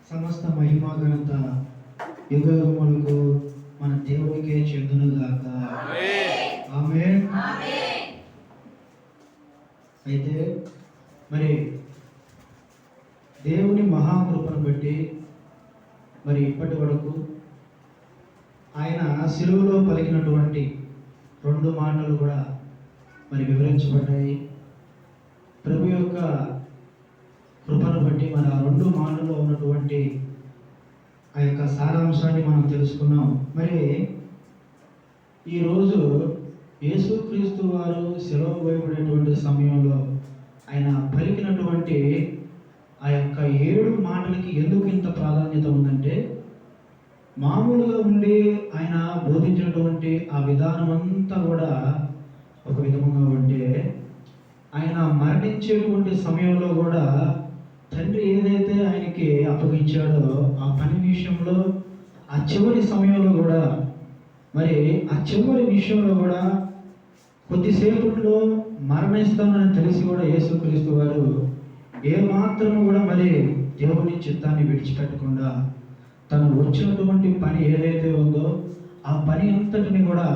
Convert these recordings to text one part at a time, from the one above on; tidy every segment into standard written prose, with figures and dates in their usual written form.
సమస్త మహిమ ఘనత యుగములకు మన దేవునికే చెందును గాక. ఆమేన్. అయితే మరి దేవుని మహాకృపను బట్టి మరి ఇప్పటి వరకు ఆయన సిలువలో పలికినటువంటి 2 మాటలు కూడా మరి వివరించబడ్డాయి. ప్రభు యొక్క కృపను బట్టి మరి ఆ 2 మాటల్లో ఉన్నటువంటి ఆ యొక్క సారాంశాన్ని మనం తెలుసుకున్నాం. మరి ఈరోజు యేసుక్రీస్తు వారు సెలవు వేయబడేటువంటి సమయంలో ఆయన పలికినటువంటి ఆ యొక్క 7 మాటలకి ఎందుకు ఇంత ప్రాధాన్యత ఉందంటే, మామూలుగా ఉండి ఆయన బోధించినటువంటి ఆ విధానం అంతా కూడా ఒక విధంగా ఉంటే, ఆయన మరణించేటువంటి సమయంలో కూడా తండ్రి ఏదైతే ఆయనకి అప్పగించాడో ఆ పని విషయంలో ఆ చివరి సమయంలో కూడా మరి ఆ చివరి విషయంలో కూడా కొద్దిసేపట్లో మరణిస్తామని తెలిసి కూడా యేసుక్రీస్తు వారు ఏమాత్రము కూడా మరి దేవుని చిత్తాన్ని విడిచిపెట్టకుండా తను వచ్చినటువంటి పని ఏదైతే ఉందో ఆ పని అంతటిని కూడా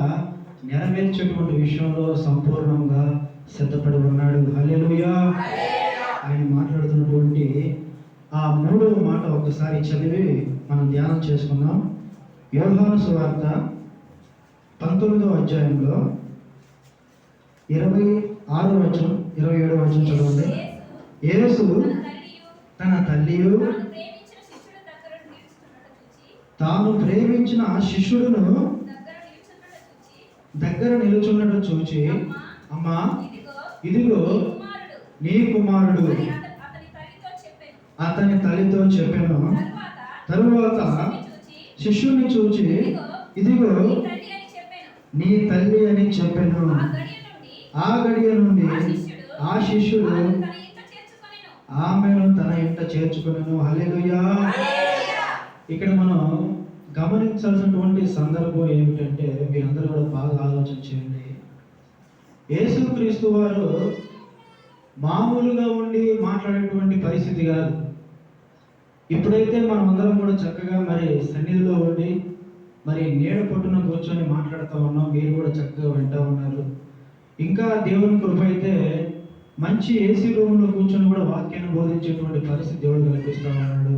నెరవేర్చేటువంటి విషయంలో సంపూర్ణంగా సిద్ధపడి ఉన్నాడు. హల్లెలూయా. ఆయన మాట్లాడుతున్నటువంటి ఆ 3వ మాట ఒకసారి చదివి మనం ధ్యానం చేసుకుందాం. యోహాను సువార్త 19వ అధ్యాయంలో 26వ వచనం 27వ వచనం చదవండి. యేసు తన తల్లియు తాను ప్రేమించిన శిష్యుడును దగ్గర నిలుచున్నట్టు చూచి, అమ్మా ఇదిగో నీ కుమారుడు అతని తల్లితో చెప్పాను. తరువాత శిష్యుని చూచి, ఇదిగో నీ తల్లి అని చెప్పాను. ఆ గడియ నుండి ఆ శిష్యుడు ఆమెను తన ఇంట చేర్చుకొనెను. హల్లెలూయా. ఇక్కడ మనం గమనించాల్సినటువంటి సందర్భం ఏమిటంటే, మీరందరూ కూడా బాగా ఆలోచన చేయండి. యేసుక్రీస్తు వారు మామూలుగా ఉండి మాట్లాడేటువంటి పరిస్థితి కాదు. ఇప్పుడైతే మనం అందరం కూడా చక్కగా మరి సన్నిధిలో ఉండి మరి నీడ పొట్టున కూర్చొని మాట్లాడుతూ ఉన్నాం, మీరు కూడా చక్కగా వింటూ ఉన్నారు. ఇంకా దేవుని కృప అయితే మంచి ఏసీ రూమ్లో కూర్చొని కూడా వాక్యాన్ని బోధించేటువంటి పరిస్థితి దేవుడు కల్పిస్తూ ఉన్నాడు.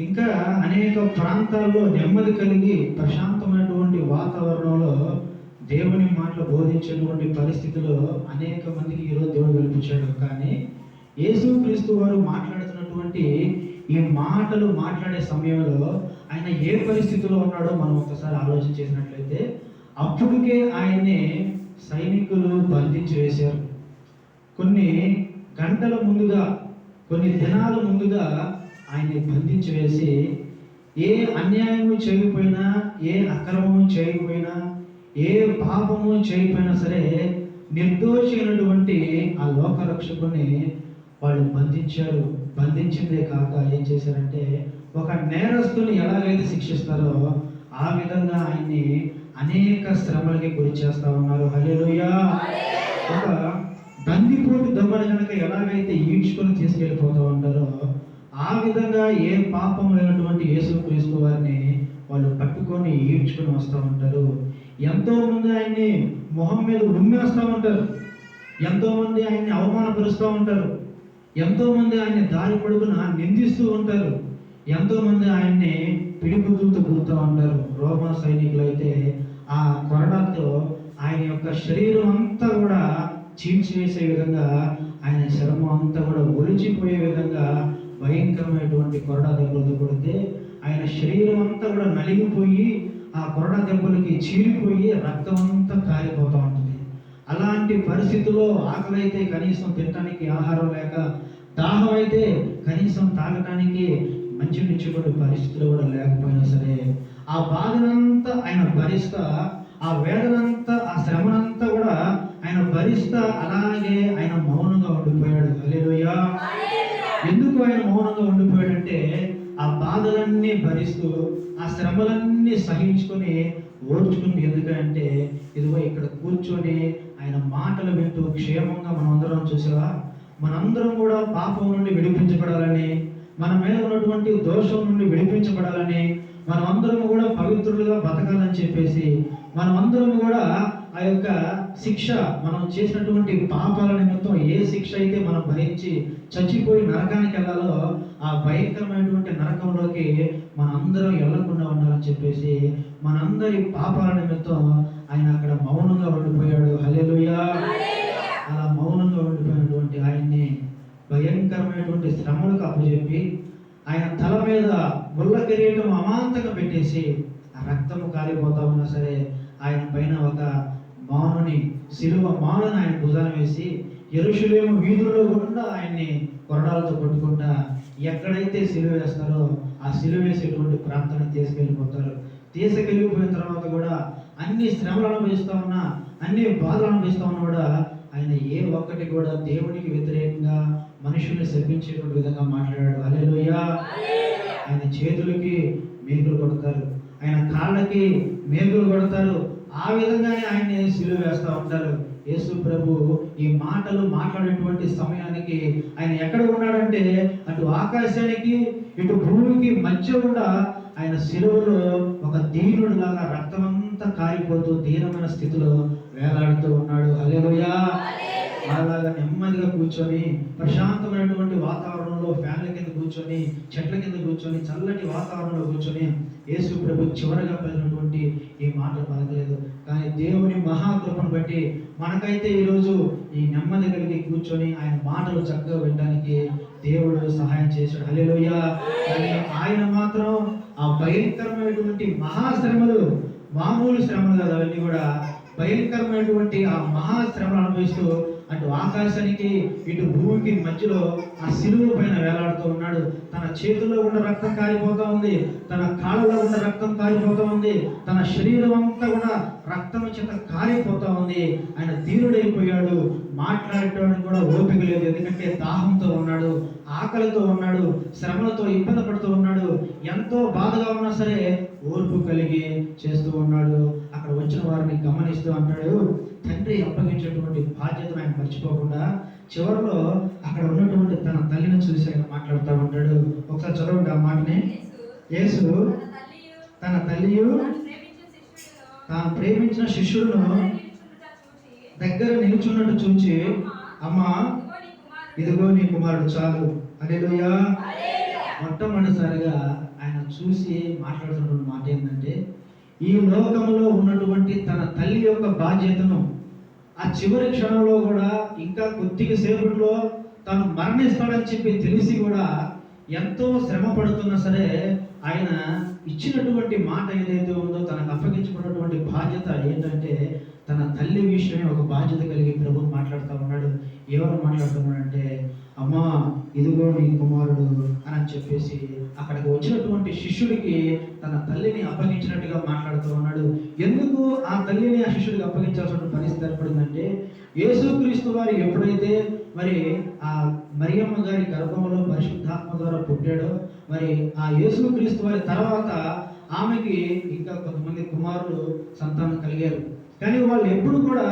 ఇంకా అనేక ప్రాంతాల్లో నెమ్మది కలిగి ప్రశాంతమైనటువంటి వాతావరణంలో దేవుని మాటలు బోధించేటువంటి పరిస్థితిలో అనేక మందికి ఈరోజు దేవుడు కల్పించాడు. కానీ యేసుక్రీస్తు వారు మాట్లాడుతున్నటువంటి ఈ మాటలు మాట్లాడే సమయంలో ఆయన ఏ పరిస్థితిలో ఉన్నాడో మనం ఒకసారి ఆలోచన చేసినట్లయితే, అప్పటికే ఆయన్ని సైనికులు బంధించి వేశారు. కొన్ని గంటల ముందుగా, కొన్ని దినాల ముందుగా ఆయన్ని బంధించి వేసి, ఏ అన్యాయము చేయకపోయినా, ఏ అక్రమము చేయకపోయినా, ఏ పాపము చేయకపోయినా సరే నిర్దోషి అయినటువంటి ఆ లోకరక్షకుని వాళ్ళు బంధించారు. బంధించిందే కాక ఏం చేశారంటే, ఒక నేరస్తుని ఎలాగైతే శిక్షిస్తారో ఆ విధంగా ఆయన్ని అనేక శ్రమలకి గురి చేస్తా ఉన్నారు. హల్లెలూయా. ఒక బందిపోటు దొంగను కనుక ఎలాగైతే ఈడ్చుకొని తీసుకెళ్ళిపోతూ ఉంటారో ఆ విధంగా ఏ పాపం లేనటువంటి యేసుక్రీస్తు వారిని వాళ్ళు పట్టుకొని ఈడ్చుకొని వస్తూ ఉంటారు. ఎంతో మంది ఆయన్ని మొహం మీద ఉమ్మేస్తూ ఉంటారు, ఎంతో మంది ఆయన్ని అవమానపరుస్తూ ఉంటారు, ఎంతో మంది ఆయన్ని దారి పొడుగున నిందిస్తూ ఉంటారు, ఎంతో మంది ఆయన్ని పిడిగుద్దులతో గుర్తూ ఉంటారు. రోమా సైనికులు అయితే ఆ కొరడాతో ఆయన యొక్క శరీరం అంతా కూడా చీల్చివేసే విధంగా, ఆయన చర్మం అంతా కూడా ఒలిచిపోయే విధంగా భయంకరమైనటువంటి కొరడా దెబ్బలతో కొడితే ఆయన శరీరం అంతా కూడా నలిగిపోయి ఆ కొరడా దెబ్బలకి చీలిపోయి రక్తం అంతా కారిపోతూ ఉంటుంది. అలాంటి పరిస్థితుల్లో ఆకలి అయితే కనీసం తినడానికి ఆహారం లేక, దాహం అయితే కనీసం తాగటానికి మంచినీళ్ళ పరిస్థితులు కూడా లేకపోయినా సరే ఆ బాధనంతా ఆయన భరిస్తా, ఆ వేదనంతా, ఆ శ్రమనంతా కూడా ఆయన భరిస్తా అలాగే ఆయన మౌనంగా ఉండిపోయాడు. హల్లెలూయా. ఎందుకు ఆయన మౌనంగా ఉండిపోయాడంటే, ఆ బాధలన్నీ భరిస్తూ, ఆ శ్రమలన్నీ సహించుకొని ఓర్చుకుంది. ఎందుకంటే ఇదిగో ఇక్కడ కూర్చొని ఆయన మాటలు వింటూ క్షేమంగా మనందరం చూసావా, మనందరం కూడా పాపం నుండి విడిపించబడాలని, మన మీద ఉన్నటువంటి దోషం నుండి విడిపించబడాలని, మనమందరం కూడా పవిత్రులుగా బతకాలని చెప్పేసి, మనమందరం కూడా ఆ యొక్క శిక్ష, మనం చేసినటువంటి పాపాల నిమిత్తం ఏ శిక్ష అయితే మనం భరించి చచ్చిపోయి నరకానికి వెళ్ళాలో ఆ భయంకరమైనటువంటి నరకంలోకి మనందరం వెళ్ళకుండా ఉండాలని చెప్పేసి, మనందరి పాపాల నిమిత్తం ఆయన అక్కడ మౌనంగా ఉండిపోయాడు. హల్లెలూయా. అలా మౌనంగా ఉండిపోయినటువంటి ఆయన్ని భయంకరమైనటువంటి శ్రమలకు అప్పచెప్పి, ఆయన తల మీద ముళ్ళ కిరీటం అమాంతంగా పెట్టేసి, ఆ రక్తము కాలిపోతా ఉన్నా సరే ఆయన పైన ఒక మానుని, సిలువ మానుని ఆయన భుజాన వేసి, యెరూషలేము వీధుల్లో గుండా ఆయన్ని కొరడాలతో కొట్టుకుంటా ఎక్కడైతే సిలువ వేస్తారో ఆ సిలువ వేసేటువంటి ప్రాంతాన్ని తీసుకెళ్ళిపోతారు. తీసుకెళ్ళిపోయిన తర్వాత కూడా అన్ని శ్రమలు అనుభవిస్తూ ఉన్నా, అన్ని బాధలు అనుభవిస్తూ ఉన్నా కూడా ఆయన ఏ ఒక్కటి కూడా దేవునికి వ్యతిరేకంగా మనుషుల్ని శపించేటువంటి విధంగా మాట్లాడాడు. హల్లెలూయా. ఆయన చేతులకి మేకులు కొడతారు, ఆయన కాళ్ళకి మేకులు కొడతారు, ఆ విధంగానే ఆయన్ని సిలువ వేస్తూ ఉంటారు. యేసు ప్రభు ఈ మాటలు మాట్లాడేటువంటి సమయానికి ఆయన ఎక్కడ ఉన్నాడంటే, అటు ఆకాశానికి ఇటు భూమికి మధ్య కూడా ఆయన సిలువలో ఒక దీనుడిలాగా రక్తమంతా కారిపోతూ దీనమైన స్థితిలో వేలాడుతూ ఉన్నాడు. హల్లెలూయా. అలాగా నెమ్మదిగా కూర్చొని ప్రశాంతమైనటువంటి వాతావరణంలో ఫ్యాన్ల కింద కూర్చొని, చెట్ల కింద కూర్చొని, చల్లటి వాతావరణంలో కూర్చొని యేసు ప్రభు చివరగా పలికినటువంటి ఈ మాటలు పలకలేదు. కానీ దేవుని మహాకృపను బట్టి మనకైతే ఈరోజు ఈ నెమ్మది కలిగి కూర్చొని ఆయన మాటలు చక్కగా వినడానికి దేవుడు సహాయం చేశాడు. హల్లెలూయా. కానీ ఆయన మాత్రం ఆ భయంకరమైనటువంటి మహాశ్రమలు, మామూలు శ్రమలు కాదు, అవన్నీ కూడా భయంకరమైనటువంటి ఆ మహాశ్రమలు అనుభవిస్తూ అటు ఆకాశానికి ఇటు భూమికి మధ్యలో ఆ సిలువ పైన వేలాడుతూ ఉన్నాడు. తన చేతుల్లో ఉన్న రక్తం కారిపోతూ ఉంది, తన కాళ్ళలో ఉన్న రక్తం కారిపోతూ ఉంది, తన శరీరం అంతా కూడా రక్తం చేత కారిపోతూ ఉంది. ఆయన దీనుడైపోయాడు, మాట్లాడటానికి కూడా ఓపిక లేదు. ఎందుకంటే దాహంతో ఉన్నాడు, ఆకలితో ఉన్నాడు, శ్రమలతో ఇబ్బంది పడుతూ ఉన్నాడు. ఎంతో బాధగా ఉన్నా సరే ఓర్పు కలిగి చేస్తూ ఉన్నాడు. అక్కడ వచ్చిన వారిని గమనిస్తూ అంటాడు, తండ్రి అప్పగించేటువంటి బాధ్యతను ఆయన మర్చిపోకుండా చివరిలో అక్కడ ఉన్నటువంటి తన తల్లిని చూసి ఆయన మాట్లాడుతూ ఉంటాడు. ఒకసారి చదవండి ఆ మాటని. యేసు తన తల్లియు తాను ప్రేమించిన శిష్యులను దగ్గర నిలుచున్నట్టు చూచి, అమ్మా ఇదిగో నీ కుమారుడు చాలు. హల్లెలూయా. మొట్టమొదటిసారిగా ఆయన చూసి మాట్లాడుతున్న మాట ఏంటంటే, ఈ లోకంలో ఉన్నటువంటి తన తల్లి యొక్క బాధ్యతను ఆ చివరి క్షణంలో కూడా, ఇంకా కొద్దిగా సేపట్లో తను మరణిస్తాడని చెప్పి తెలిసి కూడా ఎంతో శ్రమ పడుతున్నా సరే ఆయన ఇచ్చినటువంటి మాట ఏదైతే ఉందో, తనకు అప్పగించుకున్నటువంటి బాధ్యత ఏంటంటే తన తల్లి విషయమే ఒక బాధ్యత కలిగి ప్రభు మాట్లాడుతూ ఉన్నాడు. ఎవరు మాట్లాడుతున్నాడంటే, అమ్మా ఇదిగో నీ కుమారుడు అని చెప్పేసి అక్కడికి వచ్చినటువంటి శిష్యుడికి తన తల్లిని అప్పగించినట్టుగా మాట్లాడుతూ ఉన్నాడు. ఎందుకు ఆ తల్లిని ఆ శిష్యుడికి అప్పగించాల్సిన పరిస్థితి ఏర్పడిందంటే, యేసుక్రీస్తు వారు ఎప్పుడైతే మరి ఆ మరియమ్మ గారి గర్భంలో పరిశుద్ధాత్మ ద్వారా పుట్టాడో, మరి ఆ యేసుక్రీస్తు వారి తర్వాత ఆమెకి ఇంకా కొంతమంది కుమారులు సంతానం కలిగారు. కానీ వాళ్ళు ఎప్పుడు కూడా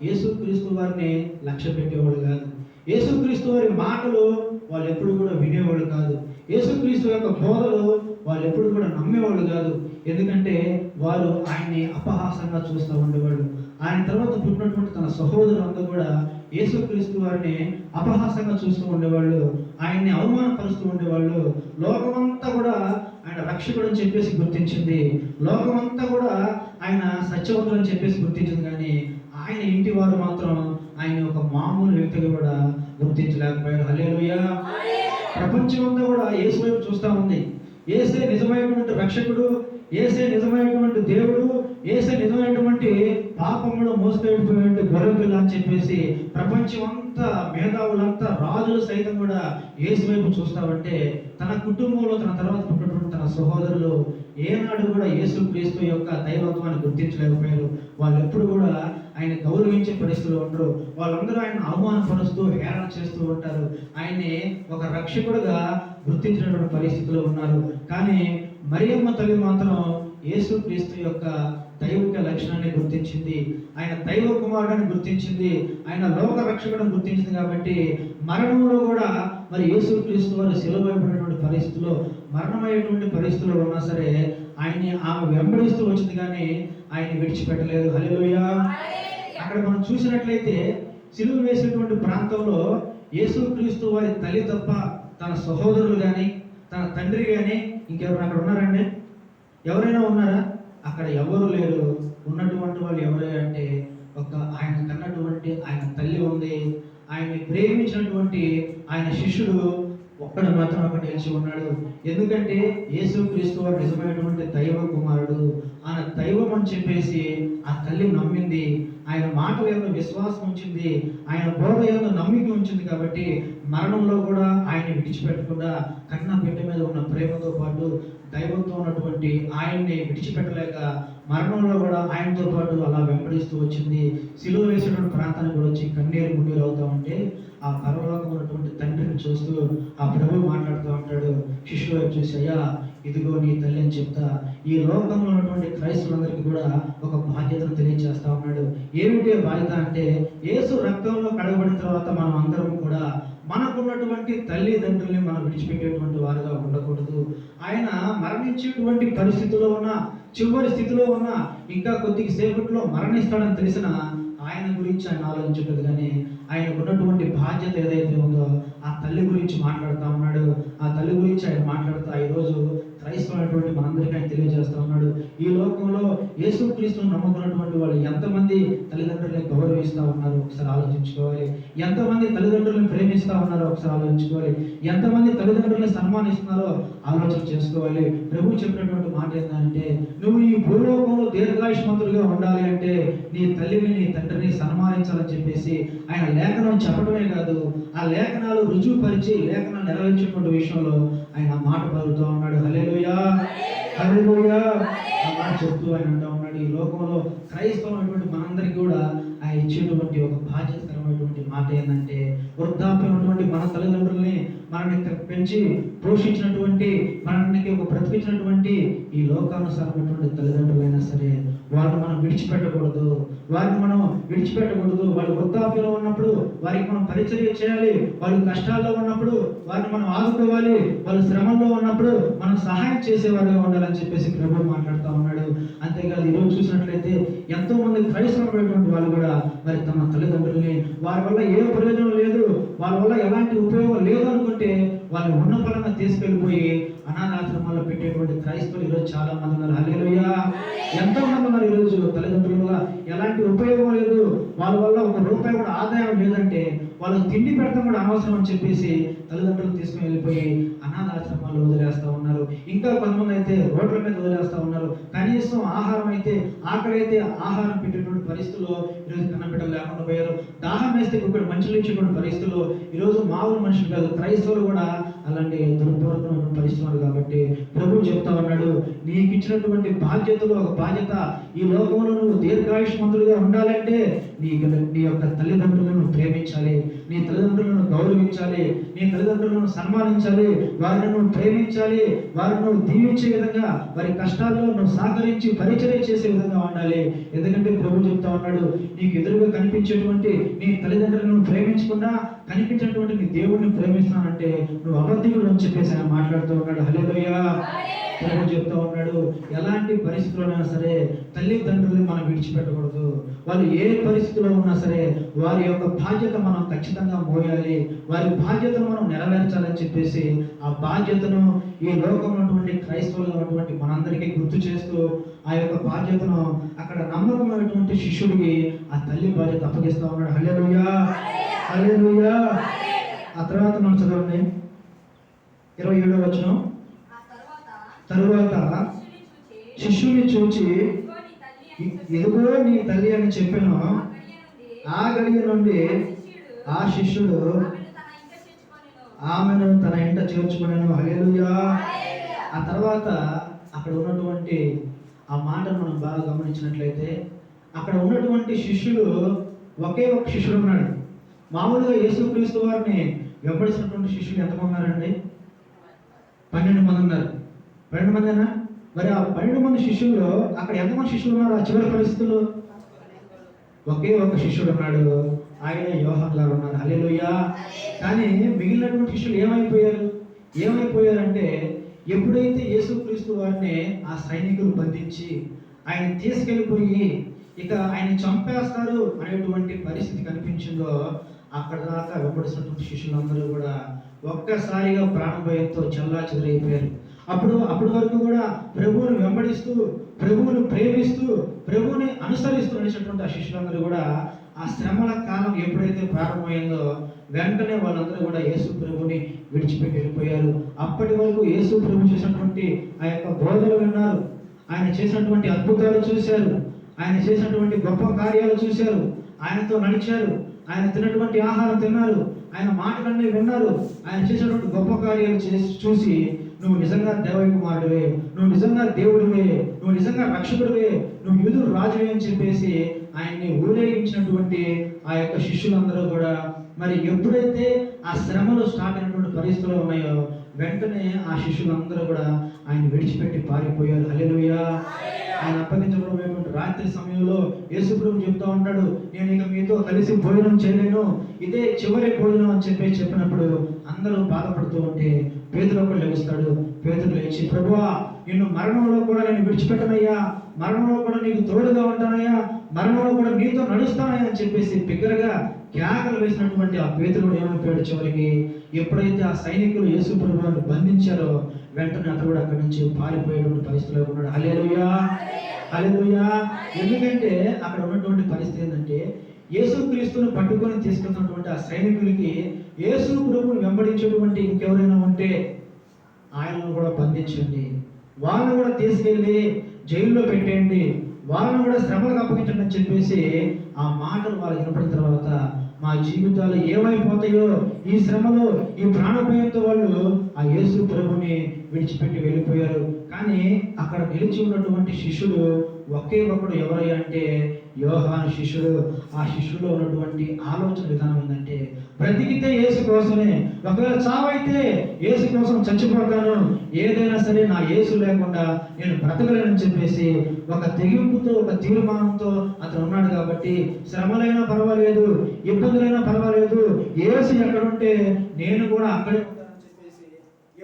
యేసుక్రీస్తు వారిని లక్ష్య పెట్టేవాళ్ళు కాదు. యేసుక్రీస్తు వారి మాటలు వాళ్ళు ఎప్పుడు కూడా వినేవాళ్ళు కాదు. యేసుక్రీస్తు యొక్క బోధలు వాళ్ళు ఎప్పుడు కూడా నమ్మేవాళ్ళు కాదు. ఎందుకంటే వారు ఆయన్ని అపహాసంగా చూస్తూ ఉండేవాళ్ళు. ఆయన తర్వాత పుట్టినటువంటి తన సహోదరులంతా కూడా యేసుక్రీస్తు వారిని అపహాసంగా చూస్తూ ఉండేవాళ్ళు, ఆయన్ని అవమానపరుస్తూ ఉండేవాళ్ళు. లోకమంతా కూడా ఆయన రక్షకుడు అని చెప్పేసి గుర్తించింది, లోకమంతా కూడా ఆయన సత్యవంతుడు అని చెప్పేసి గుర్తించింది. కానీ ఆయన ఇంటి వారు మాత్రం ఆయన ఒక మామూలు వ్యక్తిగా కూడా గుర్తించలేకపోయారు. హల్లెలూయా. ప్రపంచం అంతా కూడా యేసు వైపు చూస్తూ ఉంది. యేసే నిజమైనటువంటి రక్షకుడు, యేసే నిజమైనటువంటి దేవుడు, యేసే నిజమైనటువంటి పాపంలో మోసపోయినటువంటి గొర్రెపిల్ల అని చెప్పేసి ప్రపంచం అంతా, మేధావులంతా, రాజులు సైతం కూడా యేసు వైపు చూస్తామంటే, తన కుటుంబంలో తన తర్వాత పుట్టినటువంటి తన సహోదరులు ఏనాడు కూడా యేసుక్రీస్తు యొక్క దైవత్వాన్ని గుర్తించలేకపోయారు. వాళ్ళు ఎప్పుడు కూడా ఆయన గౌరవించే పరిస్థితులు ఉండరు. వాళ్ళందరూ ఆయన అవమానపరుస్తూ హేళన చేస్తూ ఉంటారు. ఆయన్ని ఒక రక్షకుడుగా గుర్తించినటువంటి పరిస్థితిలో ఉన్నారు. కానీ మరియమ్మ తల్లి మాత్రం యేసుక్రీస్తు యొక్క దైవిక లక్షణాన్ని గుర్తించింది, ఆయన దైవ కుమారుడిని గుర్తించింది, ఆయన లోక రక్షకుడిని గుర్తించింది. కాబట్టి మరణంలో కూడా మరి యేసుక్రీస్తు వారు సిలువైపోయినటువంటి పరిస్థితుల్లో, మరణమయ్యేటువంటి పరిస్థితుల్లో ఉన్నా సరే ఆయన్ని ఆమె వెంబడిస్తూ వచ్చింది కానీ ఆయన్ని విడిచిపెట్టలేదు. హల్లెలూయా. అక్కడ మనం చూసినట్లయితే సిలువ వేసినటువంటి ప్రాంతంలో యేసుక్రీస్తు వారి తల్లి తప్ప తన సహోదరులు కానీ తన తండ్రి కానీ ఇంకెవరు అక్కడ ఉన్నారండి? ఎవరైనా ఉన్నారా? అక్కడ ఎవరు లేరు. ఉన్నటువంటి వాళ్ళు ఎవరు అంటే ఒక ఆయన కన్నటువంటి ఆయన తల్లి ఉంది, ఆయన్ని ప్రేమించినటువంటి ఆయన శిష్యుడు ఒక్కడు మాత్రం అక్కడ నిలిచి ఉన్నాడు. ఎందుకంటే యేసుక్రీస్తు వారు నిజమైనటువంటి దైవ కుమారుడు, ఆయన దైవం అని చెప్పేసి ఆ తల్లి నమ్మింది, ఆయన మాటల యందు విశ్వాసం ఉంచింది, ఆయన బోధ యందు నమ్మిక ఉంచింది. కాబట్టి మరణంలో కూడా ఆయన విడిచిపెట్టకుండా కన్న బిడ్డ మీద ఉన్న ప్రేమతో పాటు దైవంతో ఉన్నటువంటి ఆయన్ని విడిచిపెట్టలేక మరణంలో కూడా ఆయనతో పాటు అలా వెంబడిస్తూ వచ్చింది. సిలువ వేసినటువంటి ప్రాంతానికి కూడా వచ్చి కన్నీరు మున్నీరు అవుతా ఉంటే ఆ పరలోకం ఉన్నటువంటి తండ్రిని చూస్తూ ఆ ప్రభు మాట్లాడుతూ ఉంటాడు. శిష్యులు వైపు చూసి, అయ్యా ఇదిగో నీ తల్లి అని చెప్తా ఈ లోకంలో ఉన్నటువంటి క్రైస్తవులందరికీ కూడా ఒక బాధ్యతను తెలియజేస్తా ఉన్నాడు. ఏమిటి బాధ్యత అంటే, యేసు రక్తంలో కడగబడిన తర్వాత మనం అందరం కూడా మనకున్నటువంటి తల్లిదండ్రుల్ని మనం విడిచిపెట్టేటువంటి వారుగా ఉండకూడదు. ఆయన మరణించేటువంటి పరిస్థితిలో ఉన్న, చివరి స్థితిలో ఉన్న, ఇంకా కొద్ది సేపట్లో మరణిస్తాడని తెలిసిన ఆయన గురించి ఆయన ఆలోచించలేదు కానీ ఆయనకు ఉన్నటువంటి బాధ్యత ఏదైతే ఉందో ఆ తల్లి గురించి మాట్లాడుతూ ఉన్నాడు. ఆ తల్లి గురించి ఆయన మాట్లాడుతూ ఈరోజు క్రైస్తవులైనటువంటి మనందరికీ ఆయన తెలియజేస్తూ ఉన్నాడు. ఈ లోకంలో యేసుక్రీస్తును నమ్ముకున్నటువంటి వాళ్ళు ఎంతమంది తల్లిదండ్రులని గౌరవిస్తూ ఉన్నారు ఒకసారి ఆలోచించుకోవాలి. ఎంతమంది తల్లిదండ్రులను ప్రేమిస్తూ ఉన్నారో ఒకసారి ఆలోచించుకోవాలి. ఎంతమంది తల్లిదండ్రులను సన్మానిస్తున్నారో ఆలోచన చేసుకోవాలి. ప్రభు చెప్పినటువంటి మాట ఏంటంటే, నువ్వు ఈ భూలోకంలో దీర్ఘాయుష్మంతుడిగా ఉండాలి అంటే నీ తల్లిని నీ తండ్రిని సన్మానించాలని చెప్పేసి ఆయన లేఖనం చెప్పడమే కాదు, ఆ లేఖనాలు రుజువుపరిచి లేఖనాలు నెరవేర్చేటువంటి విషయంలో ఆయన మాట పలుకుతూ ఉన్నాడు. హల్లెలూయా, హల్లెలూయా. ఆ మాట చెప్తూ ఆయన అంటూ ఉన్నాడు, ఈ లోకంలో క్రైస్తవులైనటువంటి మనందరికీ కూడా ఆయన ఇచ్చేటువంటి ఒక బాధ్యతకరమైనటువంటి మాట ఏంటంటే, వృద్ధాప్యమైనటువంటి మన తల్లిదండ్రుల్ని మనల్ని పెంచి పోషించినటువంటి, మనకి ఒక బ్రతికించినటువంటి ఈ లోకానుసారమైనటువంటి తల్లిదండ్రులైనా సరే వారిని మనం విడిచిపెట్టకూడదు. వాళ్ళు వృద్ధాప్యంలో ఉన్నప్పుడు వారికి మనం పరిచర్య చేయాలి. వాళ్ళు కష్టాల్లో ఉన్నప్పుడు వారిని మనం ఆదుకోవాలి. వాళ్ళు శ్రమంలో ఉన్నప్పుడు మనం సహాయం చేసేవారుగా ఉండాలని చెప్పేసి ప్రభు మాట్లాడుతూ ఉన్నాడు. అంతేకాదు ఈరోజు చూసినట్లయితే ఎంతో మంది క్రైస్తవులైనటువంటి వాళ్ళు కూడా మరి తమ తల్లిదండ్రుల్ని వారి వల్ల ఏ ప్రయోజనం లేదు, వాళ్ళ వల్ల ఎలాంటి ఉపయోగం లేదు అనుకుంటే వాళ్ళు ఉన్న పరంగా తీసుకెళ్ళిపోయి అనాథాశ్రమాల్లో పెట్టేటువంటి క్రైస్తవులు ఈరోజు చాలా మంది ఉన్నారు. హల్లెలూయా. ఎంతో మంది ఉన్నారు ఈరోజు తల్లిదండ్రుల వల్ల ఎలాంటి ఉపయోగం లేదు, వాళ్ళ వల్ల ఒక రూపాయి కూడా ఆదాయం లేదంటే వాళ్ళకి తిండి పెడతాం కూడా అనవసరం అని చెప్పేసి తల్లిదండ్రులు తీసుకుని వెళ్ళిపోయి అనాథాశ్రమాల్లో వదిలేస్తూ ఉన్నారు. ఇంకా కొంతమంది అయితే రోడ్ల మీద వదిలేస్తూ ఉన్నారు. కనీసం ఆహారం అయితే ఆకలైతే ఆహారం పెట్టేటువంటి పరిస్థితుల్లో ఈరోజు కన్నబిడ్డలు లేకుండా పోయారు. దాహం వేస్తే ఇక్కడ మనుషులు ఇచ్చేటువంటి పరిస్థితుల్లో ఈరోజు మామూలు మనుషులు కాదు క్రైస్తవులు కూడా అలాంటి దుర్భరమైన పరిస్థితులు. కాబట్టి ప్రభు చెప్తా ఉన్నాడు, నీకు ఇచ్చినటువంటి బాధ్యతలో ఒక బాధ్యత, ఈ లోకంలో నువ్వు దీర్ఘాయుష్మంతుడిగా ఉండాలంటే నీ యొక్క తల్లిదండ్రులను ప్రేమించాలి, నీ తల్లిదండ్రులను గౌరవించాలి, నీ తల్లిదండ్రులను సన్మానించాలి, వారిని నువ్వు ప్రేమించాలి, వారిని నువ్వు దీవించే విధంగా, వారి కష్టాల్లో నువ్వు సహకరించి పరిచర్య చేసే విధంగా ఉండాలి. ఎందుకంటే ప్రభు చెప్తా ఉన్నాడు, నీకు ఎదురుగా కనిపించేటువంటి నీ తల్లిదండ్రులను ప్రేమించకుండా కనిపించేటువంటి నీ దేవుడిని ప్రేమిస్తున్నానంటే నువ్వు అబద్ధికుడు అని చెప్పేసి ఆయన మాట్లాడుతూ ఉన్నాడు. హల్లెలూయా. ప్రభు చెప్తా ఉన్నాడు, ఎలాంటి పరిస్థితుల్లోనైనా సరే తల్లిదండ్రుల్ని మనం విడిచిపెట్టకూడదు. వాళ్ళు ఏ పరిస్థితిలో ఉన్నా సరే వారి యొక్క బాధ్యత మనం ఖచ్చితంగా మోయాలి, వారి బాధ్యతను మనం నెరవేర్చాలని చెప్పేసి ఆ బాధ్యతను ఈ లోకంలో ఉన్నటువంటి క్రైస్తవులు ఉన్నటువంటి మనందరికీ గుర్తు చేస్తూ ఆ యొక్క బాధ్యతను అక్కడ నమ్మకమైనటువంటి శిష్యుడికి ఆ తల్లి బాధ్యత అప్పగిస్తా ఉన్నాడు. హల్లెలూయా, హల్లెలూయా. ఆ తర్వాత మనం చదవండి 27వ వచనం. తరువాత శిష్యుని చూచి ఇదిగో నీ తల్లి అని చెప్పాను. ఆ గడియ నుండి ఆ శిష్యుడు ఆమెను తన ఇంట చేర్చుకున్నాను. హల్లెలూయా. ఆ తర్వాత అక్కడ ఉన్నటువంటి ఆ మాటను మనం బాగా గమనించినట్లయితే అక్కడ ఉన్నటువంటి శిష్యుడు ఒకే ఒక శిష్యుడు ఉన్నాడు. మామూలుగా యేసుక్రీస్తు వారిని వెంబడిస్తున్నటువంటి శిష్యులు ఎంతమంది ఉన్నారండి? 12 మంది ఉన్నారు. 12 మందేనా? మరి ఆ 12 మంది శిష్యుల్లో అక్కడ ఎంతమంది శిష్యులు ఉన్నారు? ఆ చివరి పరిస్థితుల్లో ఒకే ఒక శిష్యుడు ఉన్నాడు. ఆ ఆయనే యోహాను గారు ఉన్నారు. హల్లెలూయా. కానీ మిగిలినటువంటి శిష్యులు ఏమైపోయారంటే ఎప్పుడైతే యేసుక్రీస్తు వారిని ఆ సైనికులు బంధించి ఆయన తీసుకెళ్ళిపోయి ఇక ఆయన చంపేస్తారు అనేటువంటి పరిస్థితి కనిపించిందో అక్కడ దాకా వెంబడిస్తున్నటువంటి శిష్యులందరూ కూడా ఒక్కసారిగా ప్రాణభయంతో చెల్లాచెదరైపోయారు. అప్పటి వరకు కూడా ప్రభువుని వెంబడిస్తూ, ప్రభువుని ప్రేమిస్తూ, ప్రభువుని అనుసరిస్తూ నడిచినటువంటి ఆ శిష్యులందరూ కూడా ఆ శ్రమల కాలం ఎప్పుడైతే ప్రారంభమైందో వెంటనే వాళ్ళందరూ కూడా యేసు ప్రభుని విడిచిపెట్టి వెళ్ళిపోయారు. అప్పటి వరకు యేసు ప్రభు చేసినటువంటి ఆ యొక్క బోధలు విన్నారు, ఆయన చేసినటువంటి అద్భుతాలు చూశారు, ఆయన చేసినటువంటి గొప్ప కార్యాలు చూశారు, ఆయనతో నడిచారు, ఆయన తిన్నటువంటి ఆహారం తిన్నారు, ఆయన మాటలన్నీ విన్నారు, ఆయన చేసినటువంటి గొప్ప కార్యాలు చూసి నువ్వు నిజంగా దేవయ కుమారుడివే, నువ్వు నిజంగా దేవుడివే, నువ్వు నిజంగా రక్షకుడివే, నువ్వు యూదుల రాజువే అని చెప్పేసి ఆయన్ని ఊరేగించినటువంటి ఆ యొక్క శిష్యులందరూ కూడా మరి ఎప్పుడైతే ఆ శ్రమలు స్టార్ట్ అయినటువంటి పరిస్థితులు ఉన్నాయో వెంటనే ఆ శిష్యులందరూ కూడా ఆయన విడిచిపెట్టి పారిపోయారు. హల్లెలూయా. ఆయన అప్పగించబడినటువంటి రాత్రి సమయంలో యేసు ప్రభు చెప్తా ఉంటాడు, నేను ఇక మీతో కలిసి భోజనం చేయలేను, ఇదే చివరి భోజనం అని చెప్పినప్పుడు అందరూ బాధపడుతూ ఉంటే పేతురు ఒకడు లేస్తాడు. పేతురు లేచి, ప్రభువా నిన్ను మరణంలో కూడా నేను విడిచిపెట్టనయ్యా, మరణంలో కూడా నీకు తోడుగా ఉంటానయ్యా, మరణంలో కూడా నీతో నడుస్తానయ్యా అని చెప్పేసి బిగ్గరగా కేకలు వేసినటువంటి ఆ పేతురుడు ఏమైపోయాడు చివరికి ఎప్పుడైతే ఆ సైనికులు యేసు ప్రభువును బంధించారో వెంటనే అతడు కూడా అక్కడి నుంచి పారిపోయేటువంటి పరిస్థితిలో ఉన్నాడు. హల్లెలూయా, హల్లెలూయా. ఎందుకంటే అక్కడ ఉన్నటువంటి పరిస్థితి ఏంటంటే యేసుక్రీస్తును పట్టుకొని తీసుకెళ్తున్నటువంటి ఆ సైనికులకి యేసు ప్రభువును వెంబడించేటువంటి ఇంకెవరైనా ఉంటే ఆయనను కూడా బంధించండి, వాళ్ళను కూడా తీసుకెళ్ళి జైల్లో పెట్టేయండి, వాళ్ళను కూడా శ్రమలకు అప్పగించండి అని చెప్పేసి ఆ మాటలు వాళ్ళకి వినపడిన తర్వాత మా జీవితాలు ఏమైపోతాయో ఈ శ్రమలో, ఈ ప్రాణభయంతో వాళ్ళు ఆ యేసు ప్రభుని విడిచిపెట్టి వెళ్ళిపోయారు. కానీ అక్కడ నిలిచి ఉన్నటువంటి శిష్యుడు ఒకే ఒకడు ఎవరయ్యా అంటే యోహాను శిష్యుడు. ఆ శిష్యులో ఉన్నటువంటి ఆలోచన విధానం ఏంటంటే బ్రతికితే యేసు కోసమే, ఒకవేళ చావైతే యేసు కోసం చచ్చిపోతాను, ఏదైనా సరే నా యేసు లేకుండా నేను బ్రతకలేనని చెప్పేసి ఒక తెగింపుతో, ఒక తీర్మానంతో అతను ఉన్నాడు. కాబట్టి శ్రమలైనా పర్వాలేదు, ఇబ్బందులైనా పర్వాలేదు, యేసు ఎక్కడుంటే నేను కూడా అక్కడే ఉంటానని చెప్పేసి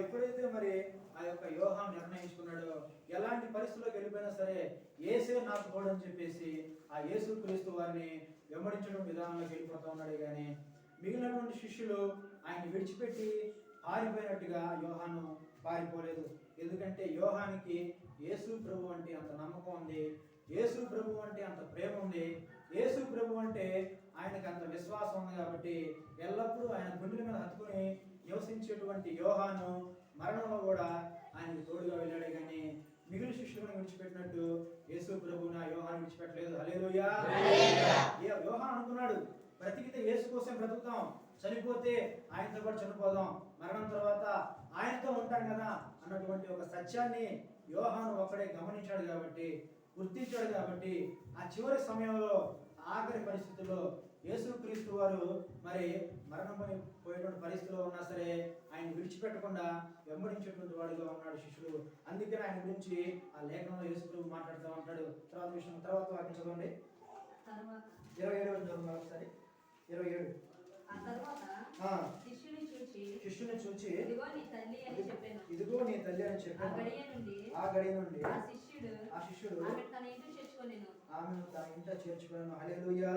ఎప్పుడైతే మరి ఆ యొక్క యోహాను నిర్ణయించుకున్నాడో ఎలాంటి పరిస్థితుల్లోకి వెళ్ళిపోయినా సరే యేసే నాకు తోడని చెప్పేసి ఆ యేసు క్రీస్తు వారిని వెంబడించడం విధానంలోకి వెళ్ళిపోతా ఉన్నాడు. కానీ మిగిలినటువంటి శిష్యులు ఆయన విడిచిపెట్టి పారిపోయినట్టుగా యోహాను పారిపోలేదు. ఎందుకంటే యోహానికి యేసు ప్రభు అంటే అంత నమ్మకం ఉంది, యేసు ప్రభు అంటే అంత ప్రేమ ఉంది, యేసు ప్రభు అంటే ఆయనకి అంత విశ్వాసం ఉంది. కాబట్టి ఎల్లప్పుడూ ఆయన గుండెల మీద హత్తుకుని నివసించేటువంటి యోహాను మరణంలో కూడా ఆయనకు తోడుగా వెళ్ళాడే కానీ మిగిలిన శిష్యులను విడిచిపెట్టినట్టు యేసు ప్రభువును యోహాను విడిచిపెట్టలేదు. హల్లెలూయా. యోహాను అనుకున్నాడు, బ్రతికితే యేసు కోసం బ్రతుకుతాం, చనిపోతే ఆయనతో పాటు చనిపోదాం, మరణం తర్వాత ఆయనతో ఉంటాం కదా అన్నటువంటి ఒక సత్యాన్ని యోహాను ఒక్కడే గమనించాడు కాబట్టి, గుర్తించాడు కాబట్టి ఆ చివరి సమయంలో ఆఖరి పరిస్థితుల్లో యేసుక్రీస్తు వారు మరి మరణం పోయేటువంటి పరిస్థితిలో ఉన్నా సరే ఆయన విడిచిపెట్టకుండా వెంబడించేటువంటి వాడుగా ఉన్నాడు శిష్యుడు. అందుకని ఆయన గురించి ఆ లేఖనంలో యేసు ప్రభు మాట్లాడుతూ ఉంటాడు. తర్వాత విషయం తర్వాత వాక్యం చదవండి, 27 ఒకసారి 27. శిష్యుని చూచి ఇదిగో నీ తల్లి అని చెప్పాను. ఆ గడియ నుండి ఆ శిష్యుడు ఆమెను తన ఇంట చేర్చుకున్నాను. హల్లెలూయా.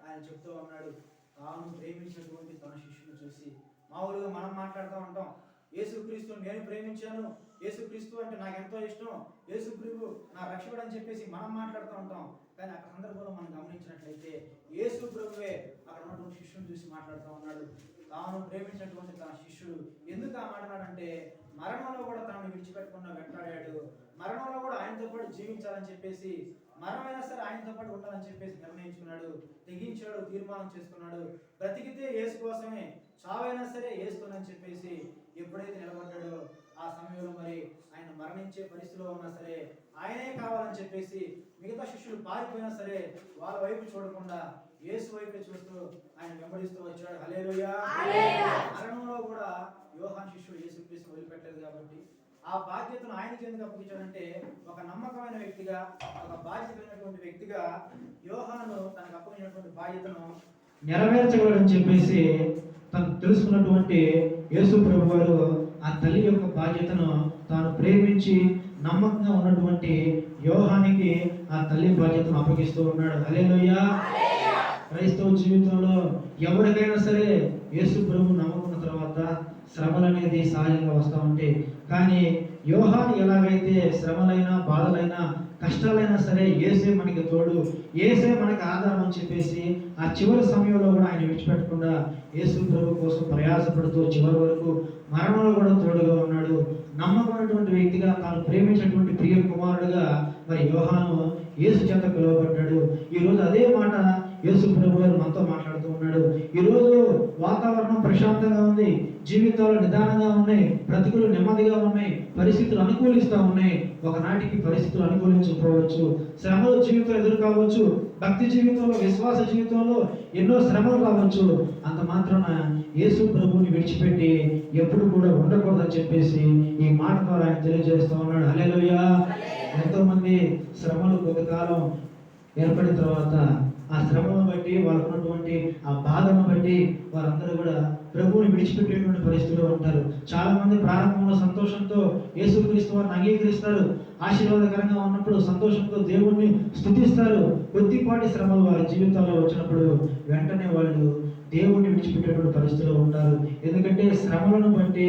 ఆయన చెప్తూ ఉన్నాడు, తాను ప్రేమించినటువంటి తన శిష్యుని చూసి. మామూలుగా మనం మాట్లాడుతూ ఉంటాం, యేసుక్రీస్తుని నేను ప్రేమించాను, యేసుక్రీస్తు అంటే నాకు ఎంతో ఇష్టం, యేసు ప్రభు నా రక్షకుడు అని చెప్పేసి మనం మాట్లాడుతూ ఉంటాం. కానీ అక్కడ సందర్భంలో మనం గమనించినట్లయితే యేసు ప్రభువే అక్కడ ఉన్నటువంటి శిష్యుని చూసి మాట్లాడుతూ ఉన్నాడు. తాను ప్రేమించినటువంటి తన శిష్యుడు ఎందుకు ఆ మాట్లాడాడంటే మరణంలో కూడా తనను విడిచిపెట్టకుండా వెంటాడాడు, మరణంలో కూడా ఆయనతో పాటు జీవించాలని చెప్పేసి, మరణమైనా సరే ఆయనతో పాటు ఉండాలని చెప్పేసి నిర్ణయించుకున్నాడు, తెగించాడు, తీర్మానం చేసుకున్నాడు. బ్రతికితే యేసు కోసమే, చావైనా సరే యేసుతోనని చెప్పేసి ఎప్పుడైతే నిలబడ్డాడో ఆ సమయంలో మరి ఆయన మరణించే పరిస్థితిలో ఉన్నా సరే ఆయనే కావాలని చెప్పేసి మిగతా శిష్యులు పారిపోయినా సరే వాళ్ళ వైపు చూడకుండా యేసు వైపే చూస్తూ ఆయన వెంబడిస్తూ వచ్చాడు. హల్లెలూయా. మరణంలో కూడా యోహాను శిష్యుడు యేసుక్రీస్తును వదిలిపెట్టలేదు. కాబట్టి ఆ బాధ్యతను ఆయనకి ఎందుకు అప్పగించాడంటే ఒక నమ్మకమైన వ్యక్తిగా, ఒక బాధ్యతమైనటువంటి వ్యక్తిగా యోహాను తనకు అప్పగించినటువంటి బాధ్యతను నెరవేర్చగలడని చెప్పేసి తను తెలుసుకున్నటువంటి యేసు ప్రభు వారు ఆ తల్లి యొక్క బాధ్యతను తాను ప్రేమించి నమ్మకంగా ఉన్నటువంటి యోహానికి ఆ తల్లి బాధ్యతను అప్పగిస్తూ ఉన్నాడు. హల్లెలూయా. క్రైస్తవ జీవితంలో ఎవరికైనా సరే యేసు ప్రభు నమ్ముకున్న తర్వాత శ్రమలు అనేది సహజంగా వస్తూ ఉంటాయి. కానీ యోహాను ఎలాగైతే శ్రమలైనా బాధలైనా కష్టాలైనా సరే ఏసే మనకి తోడు, ఏసే మనకి ఆధారం అని చెప్పేసి ఆ చివరి సమయంలో కూడా ఆయన విడిచిపెట్టకుండా యేసు ప్రభు కోసం ప్రయాసపడుతూ చివరి వరకు మరణంలో కూడా తోడుగా ఉన్నాడు. నమ్మకమైనటువంటి వ్యక్తిగా తాను ప్రేమించినటువంటి ప్రియ కుమారుడుగా మరి యోహాను యేసు చేత పిలువబడ్డాడు. ఈరోజు అదే మాట యేసు ప్రభు గారు మనతో మాట్లాడుతూ ఉన్నాడు. ఈరోజు వాతావరణం ప్రశాంతంగా ఉంది, జీవితాలు నిదానంగా ఉన్నాయి, బ్రతుకులు నెమ్మదిగా ఉన్నాయి, పరిస్థితులు అనుకూలిస్తూ ఉన్నాయి. ఒకనాటికి పరిస్థితులు అనుకూలించకపోవచ్చు, శ్రమలు జీవితం ఎదురు కావచ్చు, భక్తి జీవితంలో విశ్వాస జీవితంలో ఎన్నో శ్రమలు కావచ్చు. అంత మాత్రాన యేసు ప్రభువుని విడిచిపెట్టి ఎప్పుడు కూడా ఉండకూడదని చెప్పేసి ఈ మాట ద్వారా ఆయన తెలియజేస్తూ ఉన్నాడు. హల్లెలూయా. ఎంతో మంది శ్రమలు కొంతకాలం ఏర్పడిన తర్వాత ఆ శ్రమను బట్టి వాళ్ళకున్నటువంటి ఆ బాధను బట్టి వారందరూ కూడా ప్రభువుని విడిచిపెట్టేటువంటి పరిస్థితిలో ఉంటారు. చాలా మంది ప్రారంభంలో సంతోషంతో యేసుక్రీస్తు వారిని అంగీకరిస్తారు, ఆశీర్వాదకరంగా ఉన్నప్పుడు సంతోషంతో దేవుణ్ణి స్తుతిస్తారు. కొద్దిపాటి శ్రమలు వారి జీవితాల్లో వచ్చినప్పుడు వెంటనే వాళ్ళు దేవుణ్ణి విడిచిపెట్టేటువంటి పరిస్థితిలో ఉంటారు. ఎందుకంటే శ్రమలను బట్టి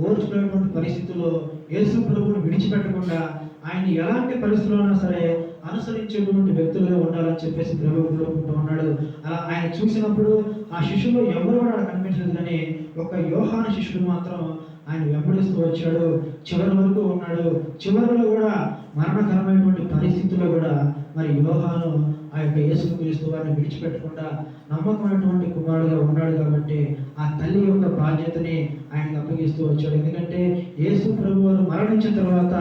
ఓర్చుకునేటువంటి పరిస్థితుల్లో యేసు ప్రభువుని విడిచిపెట్టకుండా ఆయన ఎలాంటి పరిస్థితుల్లో సరే అనుసరించేటువంటి వ్యక్తులుగా ఉండాలని చెప్పేసి ప్రభువు కోరుకుంటూ ఉన్నాడు. అలా ఆయన చూసినప్పుడు ఆ శిష్యులు ఎవరు కూడా కనిపించలేదు, కానీ ఒక యోహాను శిష్యుడు మాత్రం ఆయన వెంబడిస్తూ వచ్చాడు, చివరి వరకు ఉన్నాడు. చివరిలో కూడా మరణకరమైనటువంటి పరిస్థితుల్లో కూడా మరి యోహాను ఆ యొక్క యేసుక్రీస్తు వారిని విడిచిపెట్టకుండా నమ్మకమైనటువంటి కుమారుడుగా ఉన్నాడు. కాబట్టి ఆ తల్లి యొక్క బాధ్యతని ఆయనకు అప్పగిస్తూ వచ్చాడు. ఎందుకంటే యేసు ప్రభు వారు మరణించిన తర్వాత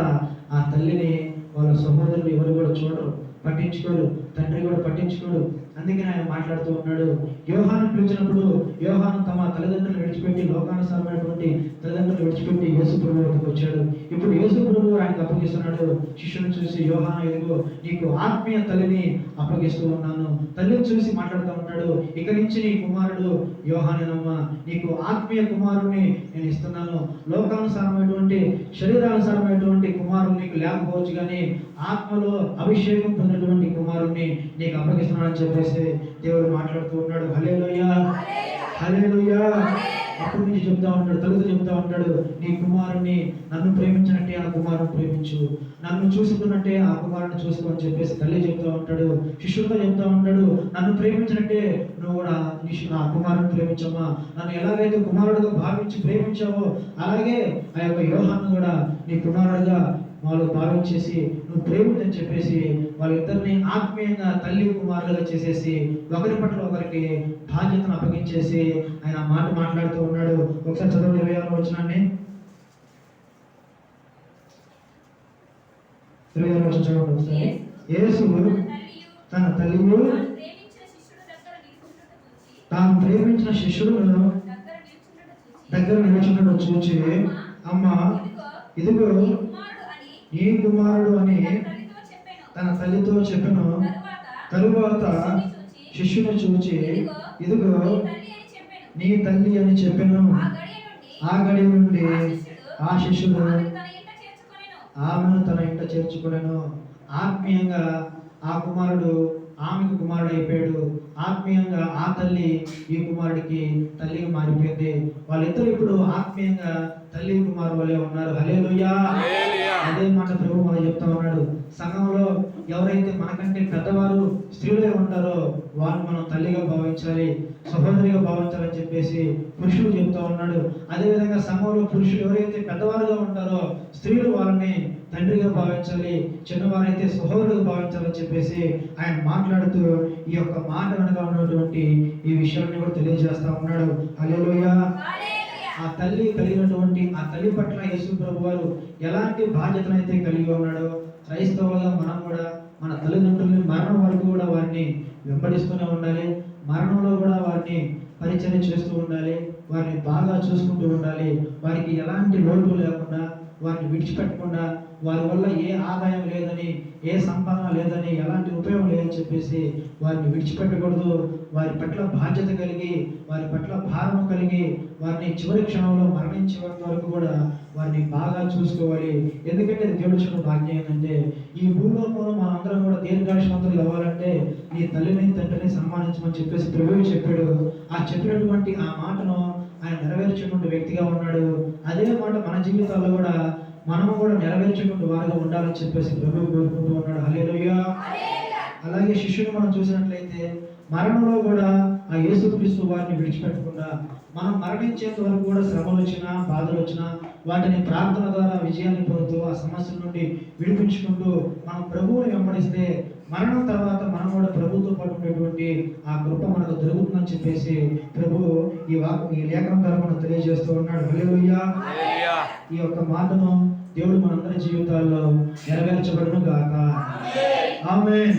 ఆ తల్లిని వాళ్ళ సహోదరులు ఎవరు కూడా చూడరు, పట్టించుకోరు, తండ్రి కూడా పట్టించుకోడు. అందుకని ఆయన మాట్లాడుతూ ఉన్నాడు. యోహాను పిలిచినప్పుడు యోహాను తమ తల్లిదండ్రులు విడిచిపెట్టి, లోకానుసారమైనటువంటి తల్లిదండ్రులు విడిచిపెట్టి యేసు ప్రభు వద్దకు వచ్చాడు. ఇప్పుడు యేసు ప్రభు ఆయనకు అప్పగిస్తున్నాడు. శిష్యుని చూసి యోహాను, ఎదుగో నీకు ఆత్మీయ తల్లిని అప్పగిస్తూ ఉన్నాను. తల్లిని చూసి మాట్లాడుతూ ఉన్నాడు, ఇక నుంచి నీ కుమారుడు యోహానేనమ్మ, నీకు ఆత్మీయ కుమారుడిని నేను ఇస్తున్నాను. లోకానుసారమైనటువంటి శరీరానుసారమైనటువంటి కుమారుడు నీకు లేకపోవచ్చు, కానీ ఆత్మలో అభిషేకం పొందినటువంటి కుమారుడిని నీకు అప్పగిస్తున్నానని చెప్పేసి దేవుడు మాట్లాడుతూ ఉన్నాడు. హల్లెలూయా, హల్లెలూయా. అప్పుడు నుంచి చెప్తా ఉంటాడు, తల్లితో చెప్తా ఉంటాడు, నీ కుమారుని నన్ను ప్రేమించినట్టే ఆ కుమారుని ప్రేమించు, నన్ను చూసుకున్నట్టే ఆ కుమారుని చూసుకో అని చెప్పేసి తల్లి చెప్తా ఉంటాడు. శిష్యుడితో చెప్తా ఉంటాడు, నన్ను ప్రేమించినట్టే నువ్వు కూడా ఆ కుమారుని ప్రేమించమ్మా. నన్ను ఎలాగైతే కుమారుడుగా భావించి ప్రేమించావో అలాగే ఆ యొక్క యోహాను కూడా నీ కుమారుడుగా వాళ్ళు భావించేసి నువ్వు ప్రేమించని చెప్పేసి వాళ్ళిద్దరిని ఆత్మీయంగా తల్లి కుమారులుగా చేసేసి ఒకరి పట్ల ఒకరికి బాధ్యతను అప్పగించేసి ఆయన మాట మాట్లాడుతూ ఉన్నాడు. ఒకసారి చదవండి 26వ వచనాన్ని. 26వ వచనం చదవండి ఒకసారి. యేసు తన తల్లియు తాను ప్రేమించిన శిష్యుడును దగ్గర నిలుచుండడం చూచి, అమ్మ ఇదిగో నీ కుమారుడు అని తన తల్లితో చెప్పెను. తరువాత శిష్యుని చూచి, ఇదిగో నీ తల్లి అని చెప్పెను. ఆ గడి నుండి ఆ శిష్యుడు ఆమెను తన ఇంట చేర్చుకొనెను. ఆత్మీయంగా ఆ కుమారుడు ఆమెకు కుమారుడు అయిపోయాడు. ఆత్మీయంగా ఆ తల్లి ఈ కుమారుడికి తల్లిగా మారిపోయింది. వాళ్ళిద్దరు ఇప్పుడు ఆత్మీయంగా తల్లి కుమారు వలె ఉన్నారు. హల్లెలూయా. అదే మాట ప్రభు మనం చెప్తా ఉన్నాడు. సంఘంలో ఎవరైతే మనకంటే పెద్దవారు స్త్రీలే ఉంటారో వారిని మనం తల్లిగా భావించాలి, సహోదరిగా భావించాలని చెప్పేసి పురుషుడు చెప్తా ఉన్నాడు. అదేవిధంగా సంఘంలో పురుషులు ఎవరైతే పెద్దవారుగా ఉంటారో స్త్రీలు వారిని తండ్రిగా భావించాలి, చిన్నవారైతే సహోదరుగా భావించాలని చెప్పేసి ఆయన మాట్లాడుతూ ఈ యొక్క మాట వెనక ఉన్నటువంటి ఈ విషయాన్ని కూడా తెలియజేస్తా ఉన్నాడు. హల్లెలూయా. ఆ తల్లి కలిగినటువంటి ఆ తల్లి పట్ల యేసు ప్రభు వారు ఎలాంటి బాధ్యతనైతే కలిగి ఉన్నాడో క్రైస్తవులుగా మనం కూడా మన తల్లిదండ్రులని మరణం వరకు కూడా వారిని వెంబడిస్తూనే ఉండాలి. మరణంలో కూడా వారిని పరిచర్య చేస్తూ ఉండాలి, వారిని బాగా చూసుకుంటూ ఉండాలి. వారికి ఎలాంటి లోటు లేకుండా వారిని విడిచిపెట్టకుండా, వారి వల్ల ఏ ఆదాయం లేదని, ఏ సంపాదన లేదని, ఎలాంటి ఉపయోగం లేదని చెప్పేసి వారిని విడిచిపెట్టకూడదు. వారి పట్ల బాధ్యత కలిగి, వారి పట్ల భారం కలిగి, వారిని చివరి క్షణంలో మరణించే వరకు కూడా వారిని బాగా చూసుకోవాలి. ఎందుకంటే దేవుడు చెప్పిన ఆజ్ఞ ఏంటంటే, ఈ భూలోకంలో మనందరం కూడా దీర్ఘాయుష్మంతులు అవ్వాలంటే నీ తల్లిని తండ్రిని సన్మానించమని చెప్పేసి ప్రభువు చెప్పాడు. ఆ చెప్పినటువంటి ఆ మాటను ఆయన నెరవేర్చేటువంటి వ్యక్తిగా ఉన్నాడు. అదే మాట మన జీవితాల్లో కూడా మనము కూడా నెరవేర్చేటువంటి వారిగా ఉండాలని చెప్పేసి ప్రభువు కోరుకుంటూ ఉన్నాడు. హల్లెలూయా. అలాగే శిష్యుని మనం చూసినట్లయితే మరణంలో కూడా ఆ యేసుక్రీస్తు వారిని విడిచిపెట్టకుండా, మనం మరణించేంత వరకు కూడా శ్రమలు వచ్చినా, బాధలు వచ్చినా వాటిని ప్రార్థన ద్వారా విజయాన్ని పొందుతూ, ఆ సమస్యల నుండి విడిపించుకుంటూ మనం ప్రభువుని వెంబడిస్తే మరణం తర్వాత మనం కూడా ప్రభువుతో పాటు ఉండేటువంటి ఆ కృప మనకు దొరుకుతుందని చెప్పేసి ప్రభువు ఈ లేఖనం ద్వారా మనం తెలియజేస్తూ ఉన్నాడు. హల్లెలూయా. ఈ యొక్క మాటను దేవుడు మనందరి జీవితాల్లో నెరవేర్చబడును గాక. ఆమేన్.